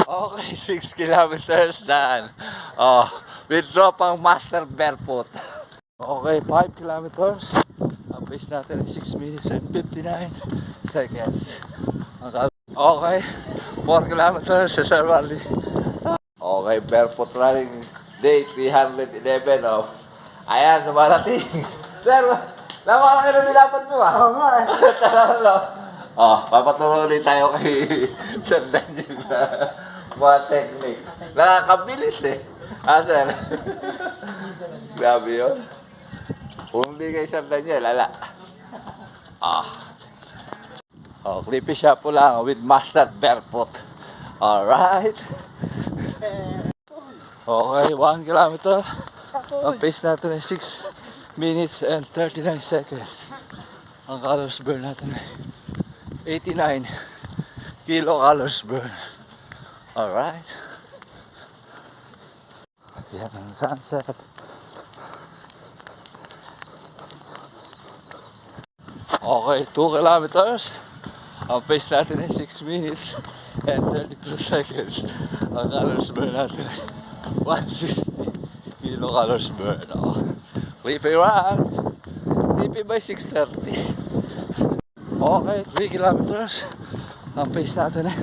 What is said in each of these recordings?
Okay, 6 kilometers daan. Oh, withdraw pang master barefoot. Okay, 5 kilometers. Ang pace natin ay 6 minutes and 59 seconds. Okay, 4 kilometers sa Sir Valley. Okay, barefoot running day 311 of. Ayan, dumarating. Sir, naman kayo na nilapan mo ah. Oo nga eh. Tara, oh, papaturo ulit tayo kay Sir Daniel na mga technique. Nakakabilis eh. Ah, sir. Grabe yun. Kung hindi kay Sir Daniel, ala. Ah. Oh, clippy shot po lang with master barefoot. Alright. Okay, 1 kilometer. Ang pace natin ay 6 minutes and 39 seconds. Ang calories burn natin ay 89 kilocalories burn. Alright. Yan ang sunset. Okay, 2 kilometers. Ang pace natin ay 6 minutes and 32 seconds. Ang calories burn natin ay 160 kilocalories burn. Oh. Clippy run. Clippy by 6:30. Okay, 3 kilometers. Ang pace natin ay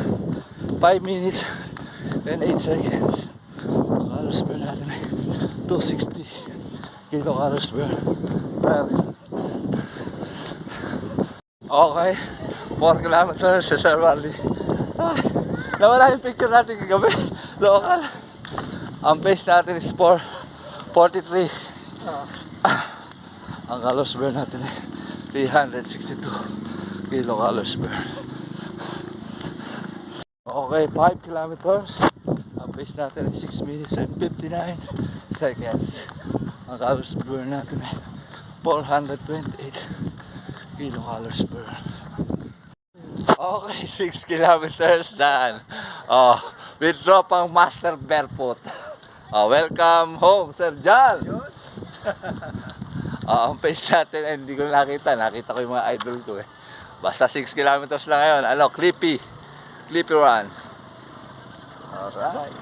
5 minutes and 8 seconds. Ang calories burn natin ay 260 kilocalories burn. Okay, 4 kilometers sa Sir Valley. Ah, nawala yung picture natin kagabi. Local. Ang pace natin is 43. Ang calories burn natin ay 362 kilocalories burn. Okay, 5 kilometers. Ang pace natin ay 6 minutes and 59 seconds. Ang calories burn natin ay 428 kilocalories burn. Okay, 6 kilometers daan. Oh, withdraw pang master barefoot. Oh, welcome home, Sir John. Ang pace natin ay hindi ko nakita. Nakita ko yung mga idol ko eh. Basta 6 kilometers lang ngayon. Ano, Clippy run. Alright.